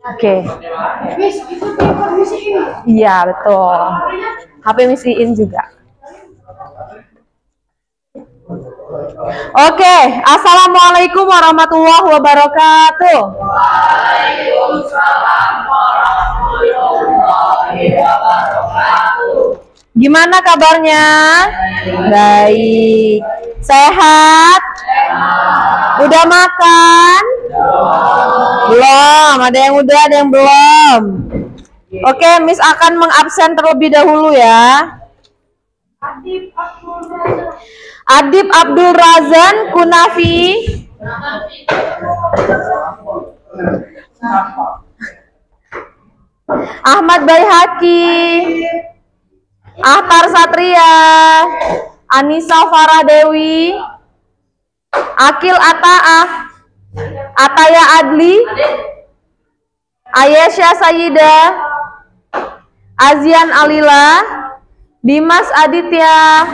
Oke. Iya, betul. HP misiin juga. Oke, assalamualaikum warahmatullahi wabarakatuh. Waalaikumsalam warahmatullahi wabarakatuh. Gimana kabarnya? Baik. Sehat? Udah makan? Belum. Ada yang udah, ada yang belum. Oke, Miss akan mengabsen terlebih dahulu ya. Adib Abdul Razan Kunafi. Ahmad Baihaqi. Ahtar Satria. Anissa Farah Dewi. Akil Ata'ah. Ataya Adli. Ayesha Sayida. Azian Alila. Dimas Aditya.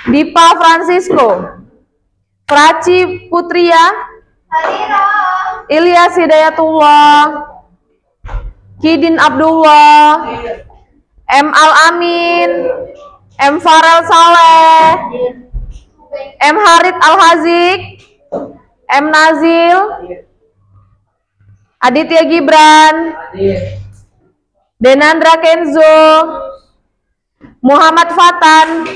Dipa Francisco. Prachi Putria. Ilyas Hidayatullah. Kidin Abdullah. M. Al Amin. M. Farel Saleh. M. Harid Al Hazik. M. Nazil. Aditya Gibran. Denandra Kenzo. Muhammad Fatan.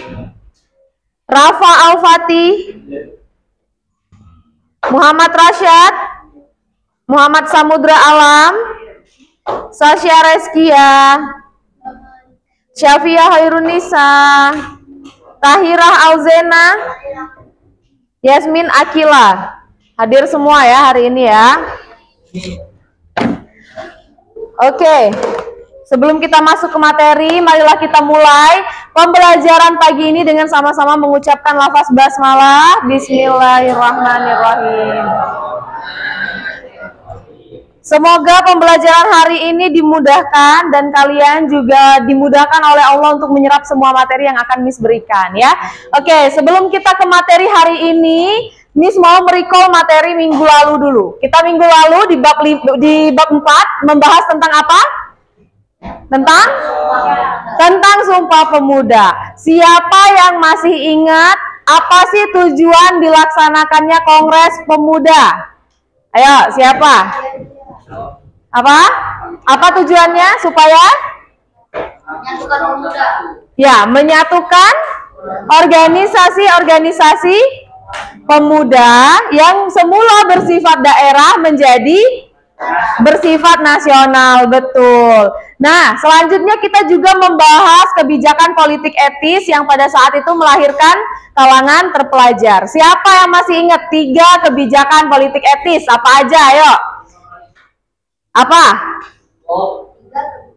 Rafa Al-Fatih. Muhammad Rashad. Muhammad Samudra Alam. Sasha Reskia. Syafia Hairunisa. Tahirah Alzena. Yasmin Akila. Hadir semua ya hari ini ya. Oke. Sebelum kita masuk ke materi, marilah kita mulai pembelajaran pagi ini dengan sama-sama mengucapkan lafaz basmalah. Bismillahirrahmanirrahim. Semoga pembelajaran hari ini dimudahkan dan kalian juga dimudahkan oleh Allah untuk menyerap semua materi yang akan Miss berikan ya. Oke, sebelum kita ke materi hari ini, Miss mau merecall materi minggu lalu dulu. Kita minggu lalu di bab 4 membahas tentang apa? Tentang Sumpah Pemuda. Siapa yang masih ingat apa sih tujuan dilaksanakannya Kongres Pemuda? Ayo, siapa? Apa tujuannya? Supaya menyatukan pemuda. Ya, menyatukan organisasi-organisasi pemuda yang semula bersifat daerah menjadi bersifat nasional, betul. Nah, selanjutnya kita juga membahas kebijakan politik etis yang pada saat itu melahirkan kalangan terpelajar. Siapa yang masih ingat 3 kebijakan politik etis? Apa aja, ayo? Apa?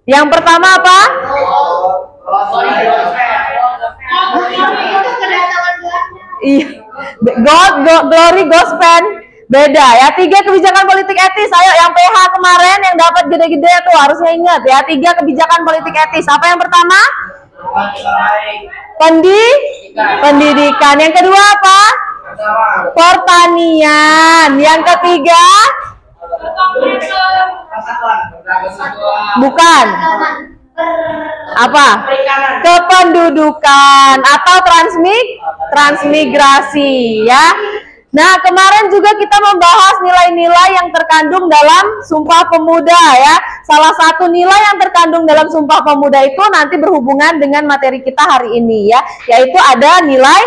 Yang pertama apa? Iya, Glory Gospel. Beda ya, 3 kebijakan politik etis. Ayo yang PH kemarin yang dapat gede-gede tuh harusnya ingat ya, 3 kebijakan politik etis. Apa yang pertama? Pendidikan. Yang kedua apa? Pertanian. Yang ketiga? Bukan. Apa? Kependudukan atau transmigrasi ya. Nah, kemarin juga kita membahas nilai-nilai yang terkandung dalam Sumpah Pemuda ya. Salah satu nilai yang terkandung dalam Sumpah Pemuda itu nanti berhubungan dengan materi kita hari ini ya, yaitu ada nilai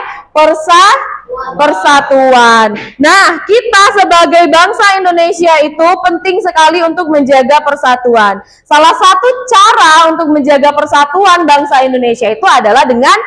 persatuan. Nah, kita sebagai bangsa Indonesia itu penting sekali untuk menjaga persatuan. Salah satu cara untuk menjaga persatuan bangsa Indonesia itu adalah dengan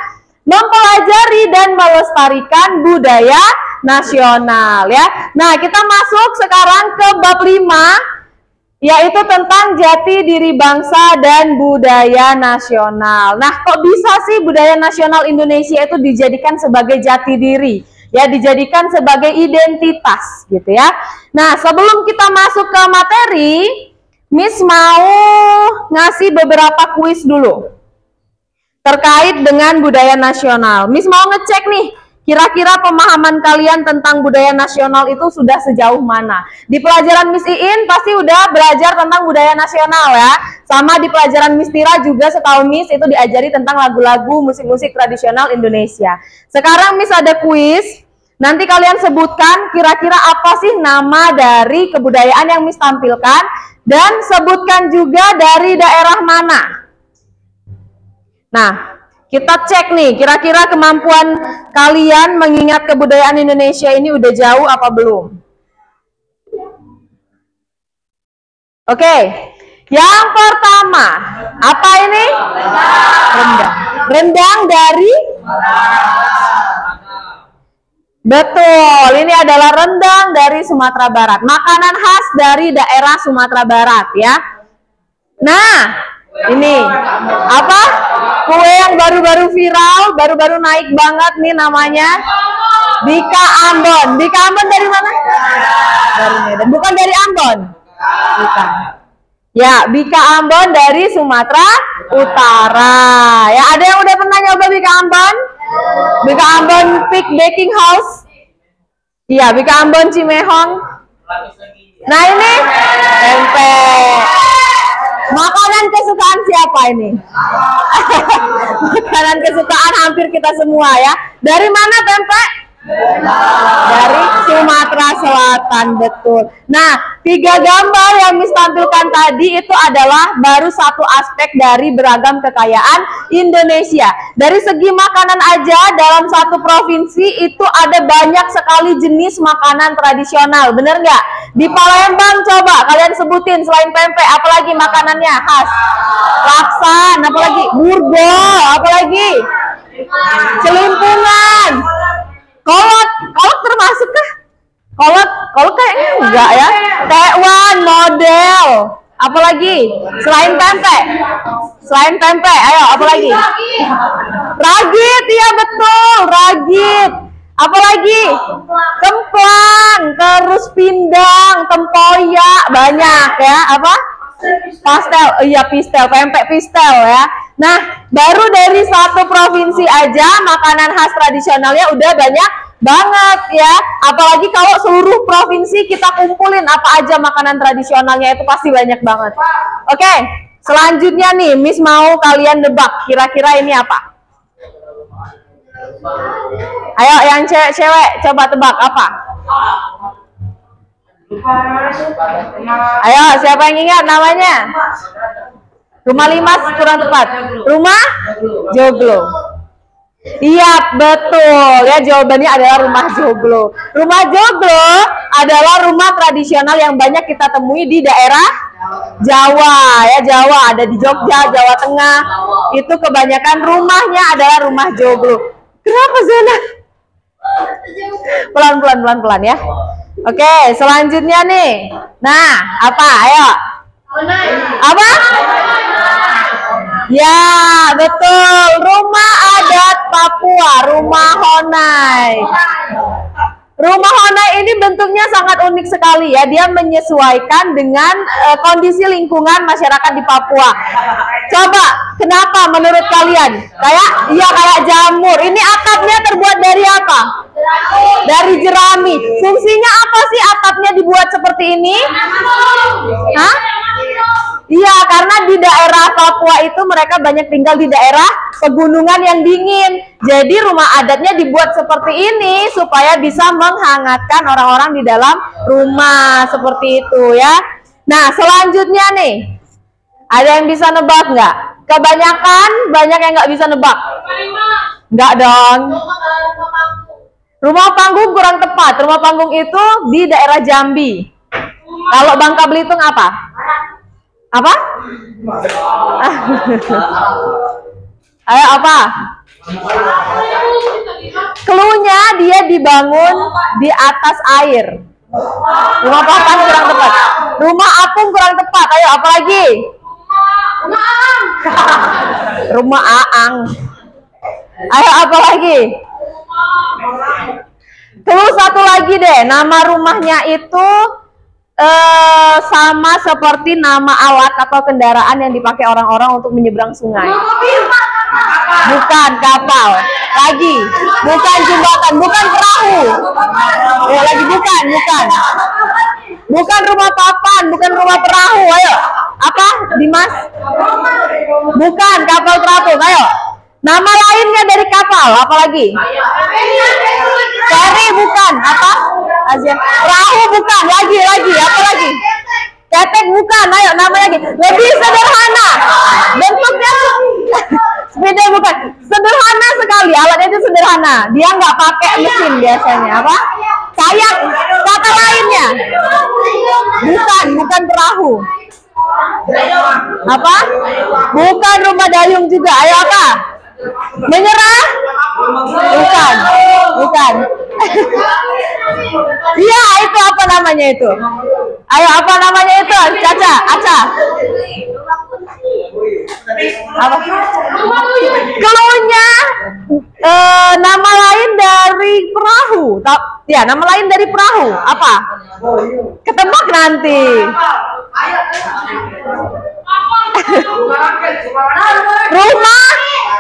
mempelajari dan melestarikan budaya nasional ya. Nah, kita masuk sekarang ke bab 5, yaitu tentang jati diri bangsa dan budaya nasional. Nah, kok bisa sih budaya nasional Indonesia itu dijadikan sebagai jati diri? Ya, dijadikan sebagai identitas gitu ya. Nah, sebelum kita masuk ke materi, Miss mau ngasih beberapa kuis dulu terkait dengan budaya nasional. Miss mau ngecek nih, Kira-kira pemahaman kalian tentang budaya nasional itu sudah sejauh mana? Di pelajaran Miss Iin pasti udah belajar tentang budaya nasional ya. Sama di pelajaran Miss Tira juga setahu Miss itu diajari tentang lagu-lagu musik-musik tradisional Indonesia. Sekarang Miss ada kuis. Nanti kalian sebutkan kira-kira apa sih nama dari kebudayaan yang Miss tampilkan. Dan sebutkan juga dari daerah mana. Nah, kita cek nih, kira-kira kemampuan kalian mengingat kebudayaan Indonesia ini udah jauh apa belum? Oke, yang pertama, apa ini? Rendang. Rendang dari? Betul, ini adalah rendang dari Sumatera Barat. Makanan khas dari daerah Sumatera Barat ya. Nah, ini apa? Kue yang baru-baru viral, baru-baru naik banget nih namanya Bika Ambon. Bika Ambon dari mana? Dari Medan. Bukan dari Ambon. Bukan. Ya, Bika Ambon dari Sumatera Utara. Ya, ada yang udah pernah nyoba Bika Ambon? Bika Ambon Peak Baking House. Iya, Bika Ambon Cimehong. Nah, ini tempe. Makanan kesukaan siapa ini? Makanan kesukaan hampir kita semua ya. Dari mana tempe? Dari Sumatera Selatan, betul. Nah, 3 gambar yang Miss tampilkan tadi itu adalah baru satu aspek dari beragam kekayaan Indonesia. Dari segi makanan aja, dalam satu provinsi itu ada banyak sekali jenis makanan tradisional, bener nggak? Di Palembang coba kalian sebutin selain pempek, apalagi makanannya khas? Laksan, apalagi? Burgo, apalagi? Celimpungan. Kolot termasuk kah? Kolot kayaknya enggak ya. Tekwan, model. Apalagi? Selain pempek. Selain pempek, ayo apalagi? Ragit, iya betul, ragit. Apalagi? Kemplang, terus pindang, tempoyak, banyak ya. Apa? Pastel, iya pistel, pempek pistel ya. Nah, baru dari satu provinsi aja makanan khas tradisionalnya udah banyak banget ya. Apalagi kalau seluruh provinsi kita kumpulin apa aja makanan tradisionalnya itu pasti banyak banget. Oke, selanjutnya nih Miss mau kalian nebak kira-kira ini apa? Ayo yang cewek coba tebak apa? Ayo, siapa yang ingat namanya? Rumah Limas kurang tepat. Rumah Joglo. Iya, betul. Ya, jawabannya adalah rumah Joglo. Rumah Joglo adalah rumah tradisional yang banyak kita temui di daerah Jawa. Ya, Jawa ada di Jogja, Jawa Tengah. Itu kebanyakan rumahnya adalah rumah Joglo. Kenapa Zena? Pelan-pelan ya. Oke, selanjutnya nih. Nah, apa? Ayo. Apa? Ya, betul. Rumah adat Papua, Rumah Honai. Rumah Honai ini bentuknya sangat unik sekali ya. Dia menyesuaikan dengan kondisi lingkungan masyarakat di Papua. Coba, kenapa menurut kalian? Kayak jamur. Ini atapnya terbuat dari apa? Dari jerami. Fungsinya apa sih atapnya dibuat seperti ini? Hah? Iya, karena di daerah Papua itu mereka banyak tinggal di daerah pegunungan yang dingin. Jadi rumah adatnya dibuat seperti ini supaya bisa menghangatkan orang-orang di dalam rumah seperti itu ya. Nah, selanjutnya nih, ada yang bisa nebak nggak? Kebanyakan banyak yang nggak bisa nebak. Nggak dong. Rumah panggung kurang tepat. Rumah panggung itu di daerah Jambi. Kalau Bangka Belitung apa? Apa? Ayo apa? Cluenya dia dibangun di atas air. Rumah papan kurang tepat. Rumah apung kurang tepat. Ayo apa lagi? Rumah aang. Ayo apa lagi? Clue satu lagi deh. Nama rumahnya itu sama seperti nama alat atau kendaraan yang dipakai orang-orang untuk menyeberang sungai. Bukan kapal. Lagi, bukan jembatan, bukan perahu. Ya, lagi bukan. Bukan rumah papan, bukan rumah perahu. Ayo. Apa, Dimas? Bukan kapal terapung. Ayo. Nama lainnya dari kapal, apa lagi? Ferry bukan. Apa? Asia. Perahu bukan. Lagi. Apa lagi? Ketek bukan. Ayo, namanya lagi. Lebih sederhana. Bentuknya sepeda bukan. Sederhana sekali. Alatnya itu sederhana. Dia nggak pakai mesin biasanya. Apa? Kayak. Kata lainnya. Bukan perahu. Apa? Bukan rumah dayung juga. Ayo apa? Menyerah? Bukan. Iya, itu apa namanya itu? Ayo, apa namanya itu? Caca, Aca. Apa? Keluarnya nama lain dari perahu. Ya, nama lain dari perahu. Apa? Ketebak nanti.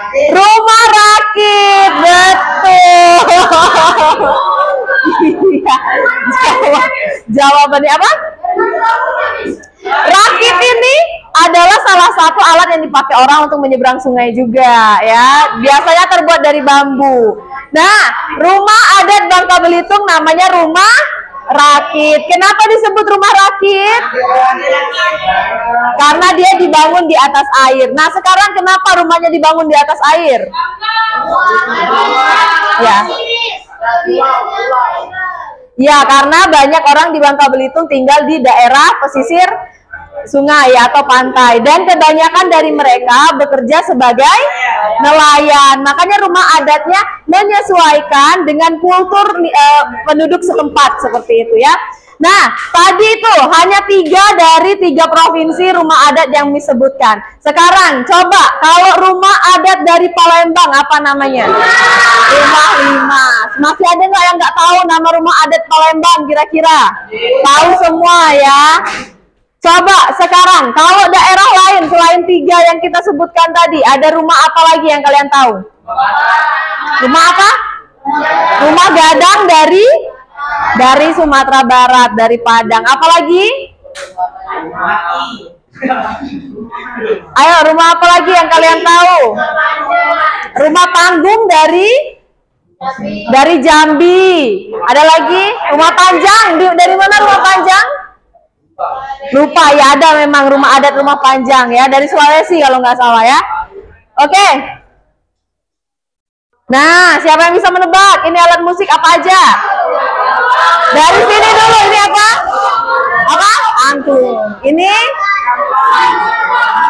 Rumah rakit, betul. Iya. Jawabannya apa? Rakit ini adalah salah satu alat yang dipakai orang untuk menyeberang sungai juga, ya. Biasanya terbuat dari bambu. Nah, rumah adat Bangka Belitung namanya rumah rakit. Kenapa disebut rumah rakit? Karena dia dibangun di atas air. Nah, sekarang kenapa rumahnya dibangun di atas air? Ya, karena banyak orang di Bangka Belitung tinggal di daerah pesisir sungai atau pantai, dan kebanyakan dari mereka bekerja sebagai nelayan. Makanya rumah adatnya menyesuaikan dengan kultur penduduk setempat seperti itu, ya. Nah, tadi itu hanya 3 dari 3 provinsi rumah adat yang disebutkan. Sekarang coba kalau rumah adat dari Palembang apa namanya? Rumah Limas. Masih ada nggak yang nggak tahu nama rumah adat Palembang kira-kira? Tahu semua, ya. Coba sekarang kalau daerah lain selain 3 yang kita sebutkan tadi, ada rumah apa lagi yang kalian tahu? Rumah apa? Rumah gadang dari Sumatera Barat, dari Padang. Apalagi? Ayo, rumah apa lagi yang kalian tahu? Rumah panggung dari Jambi. Ada lagi? Rumah panjang. Dari mana rumah panjang? Lupa, ya, ada memang rumah adat rumah panjang, ya, dari Sulawesi kalau nggak salah, ya. Oke. Nah, siapa yang bisa menebak? Ini alat musik apa aja? Dari sini dulu, ini apa? Apa? Angklung. Ini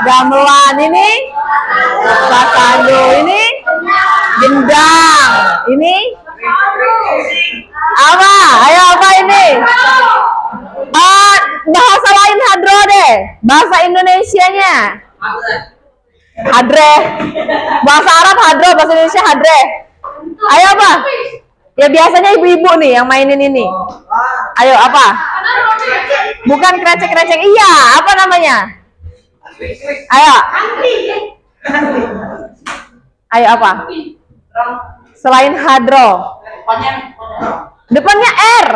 gamelan. Ini sakando. Ini gendang. Ini apa? Ayo, apa ini? Bahasa lain hadro deh. Bahasa Indonesianya hadre. Bahasa Arab hadro, bahasa Indonesia hadre. Ayo apa? Ya biasanya ibu-ibu nih yang mainin ini. Ayo apa? Bukan krecek-krecek. Iya, apa namanya? Ayo. Ayo apa? Selain hadro. Depannya R.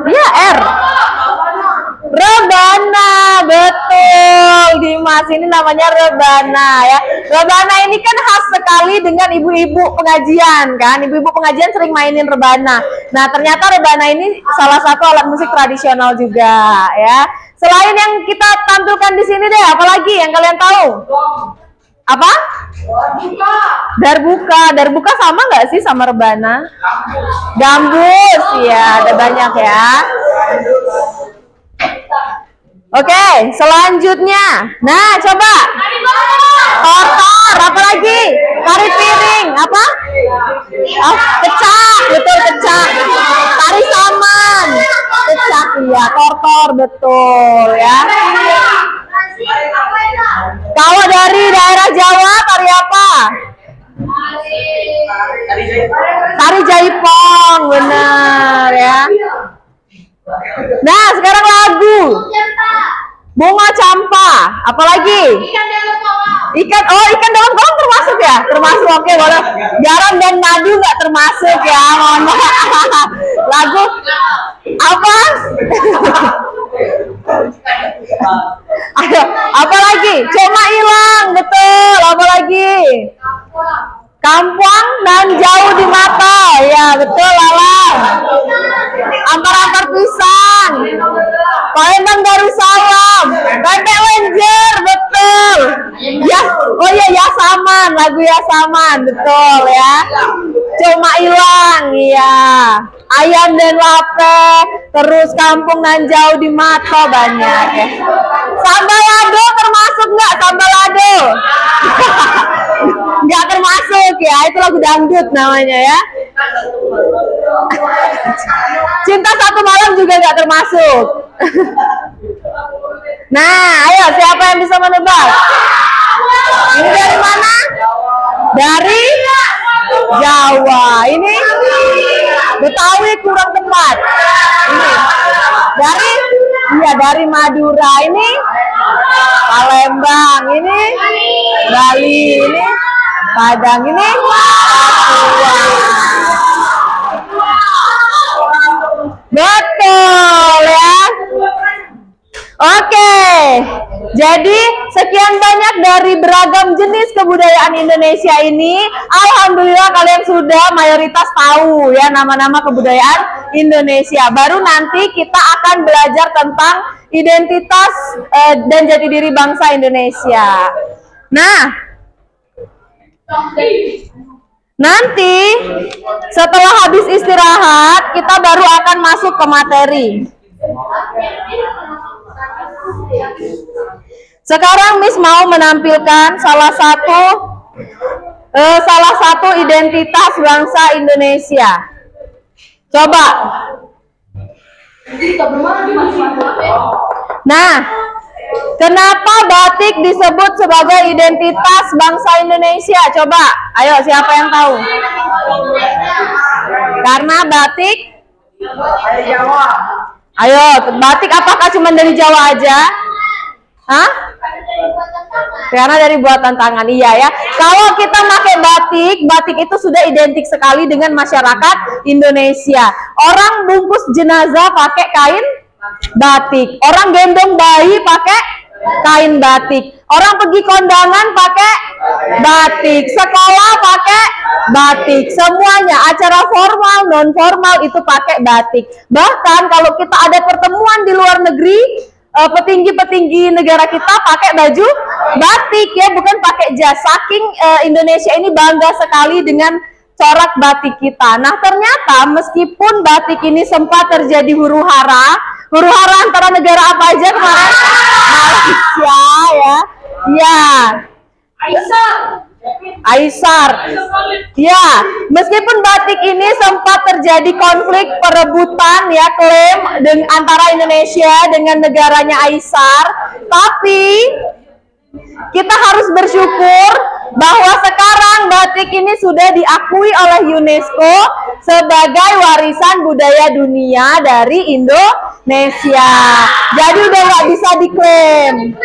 Iya, R. Rebana, betul Dimas, ini namanya rebana, ya. Rebana ini kan khas sekali dengan ibu-ibu pengajian, kan. Ibu-ibu pengajian sering mainin rebana. Nah, ternyata rebana ini salah satu alat musik tradisional juga, ya. Selain yang kita tampilkan di sini deh, apalagi yang kalian tahu? Apa? Darbuka sama nggak sih sama rebana? Gambus, ya, ada banyak, ya. Oke, selanjutnya. Nah, coba. Tortor, apa lagi? Tari piring, apa? Oh, kecak, betul kecak. Tari saman, kecak, iya. Tortor, betul, ya. Kalau dari daerah Jawa, tari apa? Tari jaipong, benar, ya. Nah, sekarang lagu. Bunga campa. Apalagi? Ikan. Oh, ikan dalam kolam termasuk ya? Termasuk. Oke, boleh. Garam dan madu nggak termasuk ya. Mohon maaf. Lagu apa? Ayo, apa lagi? Cuma hilang, betul. Apa lagi? Kampung dan jauh di mata, ya betul Lala. Ampar-ampar pisang. Palembang Darussalam. Pempek lenjer, betul. Ya, oh iya Yasaman, lagu Yasaman, betul ya. Cuma hilang, iya. Ayam dan lape, terus kampung dan jauh di mata banyak ya. Sambal lado termasuk nggak? Sambal lado? Nggak termasuk ya, itu lagu dangdut namanya ya. Cinta Satu Malam juga nggak termasuk. Nah, ayo siapa yang bisa menebak? Ini dari mana? Dari Jawa. Ini Betawi kurang tepat. Ini dari, iya dari Madura. Ini Palembang. Ini Bali. Ini Padang. Ini Papua. Betul ya. Oke, jadi sekian banyak dari beragam jenis kebudayaan Indonesia ini. Alhamdulillah kalian sudah mayoritas tahu ya nama-nama kebudayaan Indonesia. Baru nanti kita akan belajar tentang identitas dan jati diri bangsa Indonesia. Nah, nanti setelah habis istirahat kita baru akan masuk ke materi. Sekarang Miss mau menampilkan salah satu identitas bangsa Indonesia. Coba. Nah, kenapa batik disebut sebagai identitas bangsa Indonesia? Coba, ayo siapa yang tahu? Karena batik dari Jawa. Ayo, batik apakah cuma dari Jawa aja? Hah? Karena dari buatan tangan, iya ya. Kalau kita pakai batik, batik itu sudah identik sekali dengan masyarakat Indonesia. Orang bungkus jenazah pakai kain batik. Orang gendong bayi pakai kain batik. Orang pergi kondangan pakai batik. Sekolah pakai batik. Semuanya acara formal, non formal itu pakai batik. Bahkan kalau kita ada pertemuan di luar negeri, petinggi-petinggi negara kita pakai baju batik ya, bukan pakai jas. Saking Indonesia ini bangga sekali dengan corak batik kita. Nah, ternyata meskipun batik ini sempat terjadi huru-hara antara negara apa aja kemarin? Malaysia ya. Ya. Aisar. Ya, meskipun batik ini sempat terjadi konflik perebutan ya, klaim antara Indonesia dengan negaranya Aisar, tapi kita harus bersyukur bahwa sekarang batik ini sudah diakui oleh UNESCO sebagai warisan budaya dunia dari Indonesia. Jadi udah nggak bisa diklaim.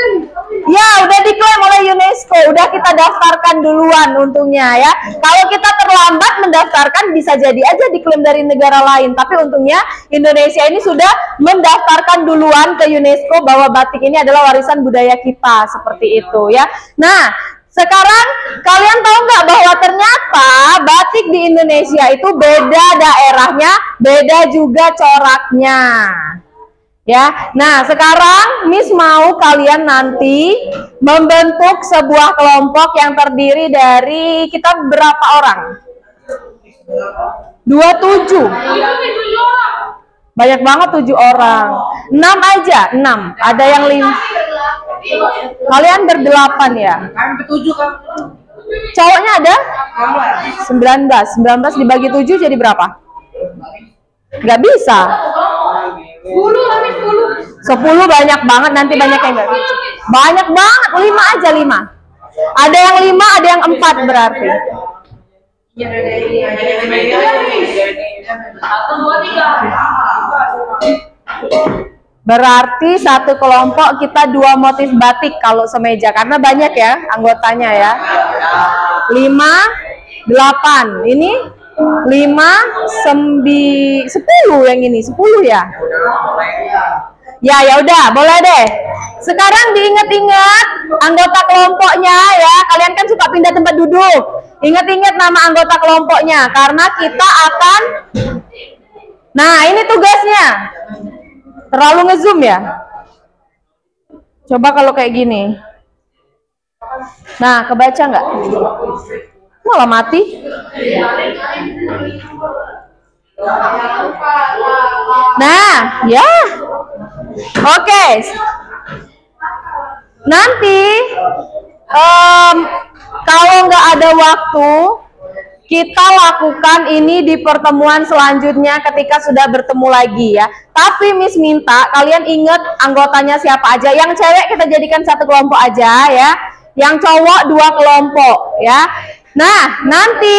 Ya, udah diklaim oleh UNESCO, udah kita daftarkan duluan untungnya ya. Kalau kita terlambat mendaftarkan bisa jadi aja diklaim dari negara lain, tapi untungnya Indonesia ini sudah mendaftarkan duluan ke UNESCO bahwa batik ini adalah warisan budaya kita, seperti itu ya. Nah, sekarang kalian tahu nggak bahwa ternyata batik di Indonesia itu beda daerahnya, beda juga coraknya. Ya, nah sekarang Miss mau kalian nanti membentuk sebuah kelompok yang terdiri dari kita berapa orang? 27. Banyak banget 7 orang. 6 aja, 6. Ada yang 5. Kalian berdelapan ya? Kami ber-7 kan. Cowoknya ada? 19. 19 dibagi 7 jadi berapa? Nggak bisa. 10 banyak banget, nanti banyak yang nggak bisa. Banyak banget, 5 aja 5. Ada yang 5, ada yang 4 berarti. Berarti satu kelompok kita 2 motif batik kalau semeja, karena banyak ya anggotanya ya. 5, 8. Ini 5, 9, 10 yang ini. 10 ya? Ya udah, boleh deh. Sekarang diingat-ingat anggota kelompoknya ya. Kalian kan suka pindah tempat duduk. Ingat-ingat nama anggota kelompoknya karena kita akan. Nah, ini tugasnya. Terlalu ngezoom ya? Coba kalau kayak gini. Nah, kebaca nggak? Malah mati. Nah, ya. Oke. Nanti kalau nggak ada waktu, kita lakukan ini di pertemuan selanjutnya ketika sudah bertemu lagi ya. Tapi Miss minta kalian ingat anggotanya siapa aja. Yang cewek kita jadikan satu kelompok aja ya. Yang cowok 2 kelompok ya. Nah, nanti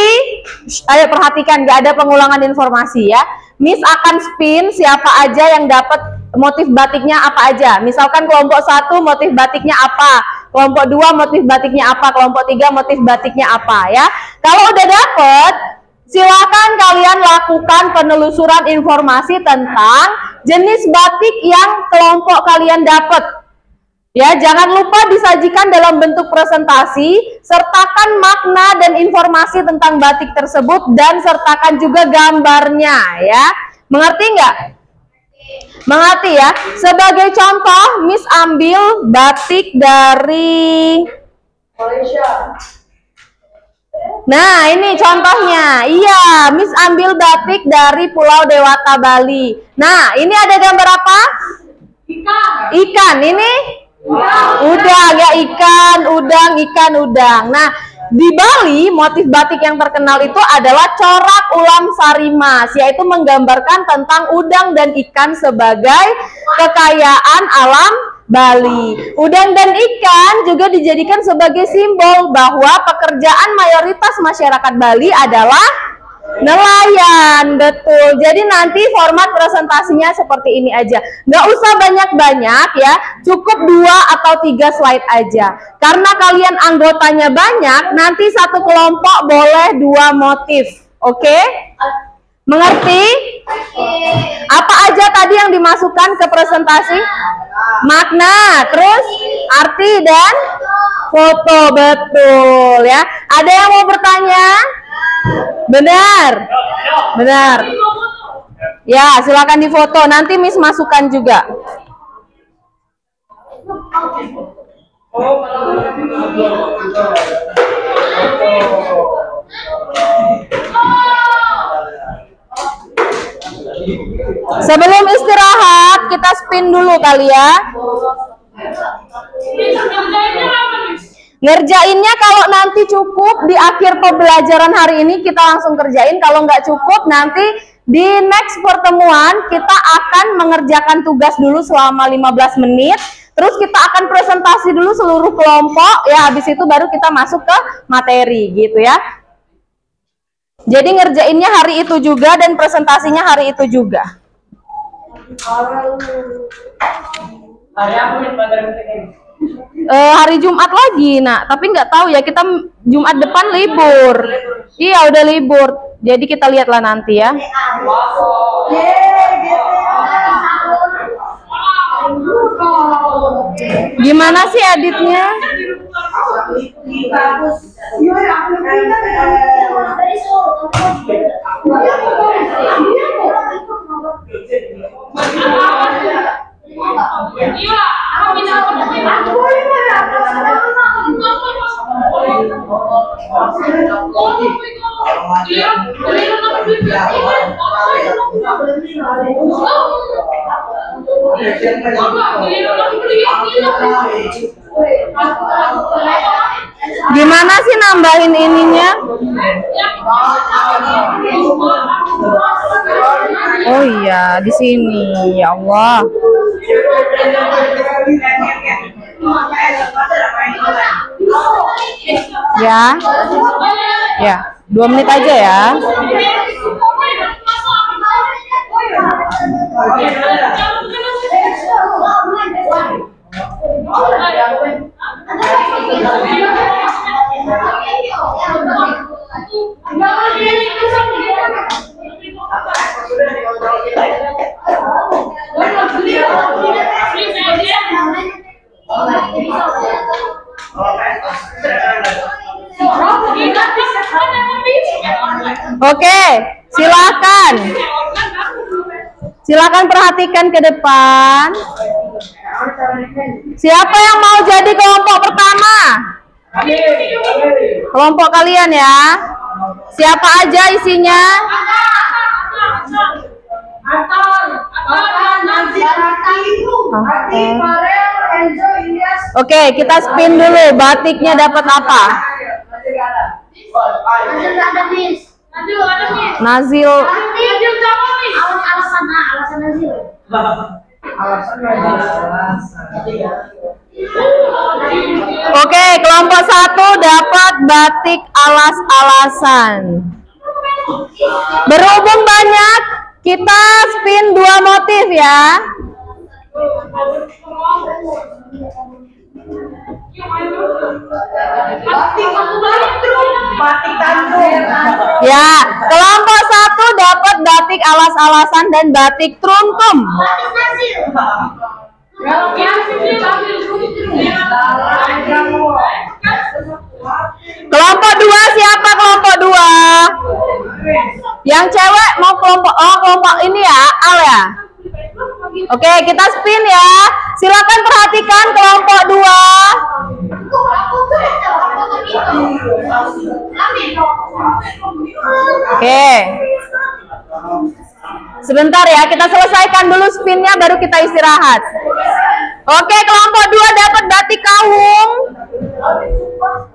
ayo perhatikan, nggak ada pengulangan informasi ya. Miss akan spin siapa aja yang dapat motif batiknya apa aja. Misalkan kelompok 1 motif batiknya apa, kelompok 2 motif batiknya apa, kelompok 3 motif batiknya apa ya. Kalau udah dapet, silakan kalian lakukan penelusuran informasi tentang jenis batik yang kelompok kalian dapat. Ya, jangan lupa disajikan dalam bentuk presentasi, sertakan makna dan informasi tentang batik tersebut dan sertakan juga gambarnya ya. Mengerti nggak? Mengerti ya. Sebagai contoh, Miss ambil batik dari Malaysia. Nah, ini contohnya. Iya, Miss ambil batik dari Pulau Dewata, Bali. Nah, ini ada gambar apa? Ikan. Ini udang ya, ikan, udang. Nah, di Bali motif batik yang terkenal itu adalah corak ulam sarimas, yaitu menggambarkan tentang udang dan ikan sebagai kekayaan alam Bali. Udang dan ikan juga dijadikan sebagai simbol bahwa pekerjaan mayoritas masyarakat Bali adalah nelayan, betul. Jadi nanti format presentasinya seperti ini aja. Nggak usah banyak-banyak ya, cukup 2 atau 3 slide aja. Karena kalian anggotanya banyak, nanti satu kelompok boleh 2 motif. Oke? Mengerti? Apa aja tadi yang dimasukkan ke presentasi? Makna, terus arti dan foto, betul ya. Ada yang mau bertanya? Benar. Ya, silakan difoto. Nanti Miss masukkan juga. Sebelum istirahat, kita spin dulu kali ya. Ngerjainnya kalau nanti cukup di akhir pembelajaran hari ini kita langsung kerjain. Kalau nggak cukup nanti di next pertemuan kita akan mengerjakan tugas dulu selama 15 menit. Terus kita akan presentasi dulu seluruh kelompok. Ya, habis itu baru kita masuk ke materi gitu ya. Jadi ngerjainnya hari itu juga dan presentasinya hari itu juga. Hari Jumat lagi, nak. Tapi nggak tahu ya, kita Jumat depan libur. Iya, udah libur. Jadi kita lihatlah nanti ya. Gimana sih editnya? Gimana sih nambahin ininya? Oh iya, di sini. Ya Allah. Ya, 2 menit aja ya. Oke, silakan. Silakan perhatikan ke depan. Siapa yang mau jadi kelompok pertama? Kelompok kalian ya. Siapa aja isinya? Oke, kita spin dulu. Batiknya dapat apa? Nazil. Oke, kelompok 1 dapat batik alas-alasan. Berhubung banyak, kita spin 2 motif ya. Ya, kelompok 1 dapat batik alas-alasan dan batik truntum. Kelompok 2 siapa kelompok 2? Yang cewek mau kelompok ini ya, Al ya. Oke, kita spin ya. Silakan perhatikan kelompok 2. Oke. Sebentar ya, kita selesaikan dulu spinnya baru kita istirahat. Oke, kelompok 2 dapat batik kawung.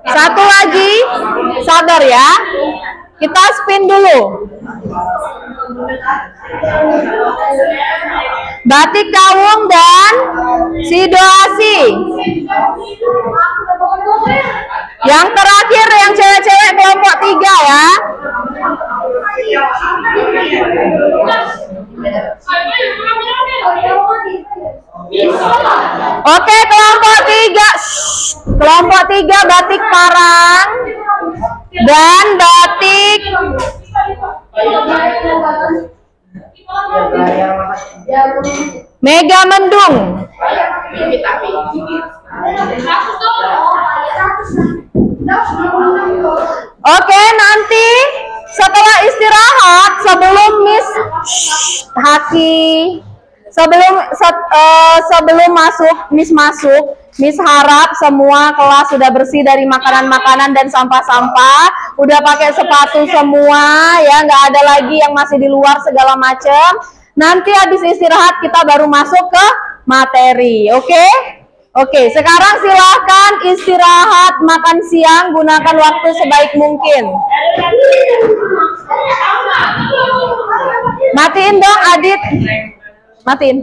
Satu lagi. Sabar ya. Kita spin dulu. Batik kawung dan situasi. Yang terakhir yang cewek-cewek kelompok 3 ya. Oke, kelompok 3. Kelompok 3 batik parang dan batik mega mendung. Oke, nanti setelah istirahat sebelum Miss Haki sebelum masuk, Miss harap semua kelas sudah bersih dari makanan-makanan dan sampah-sampah, udah pakai sepatu semua ya, nggak ada lagi yang masih di luar segala macam. Nanti habis istirahat kita baru masuk ke materi, oke? Oke, sekarang silahkan istirahat, makan siang, gunakan waktu sebaik mungkin. Matiin dong, Adit. Matiin.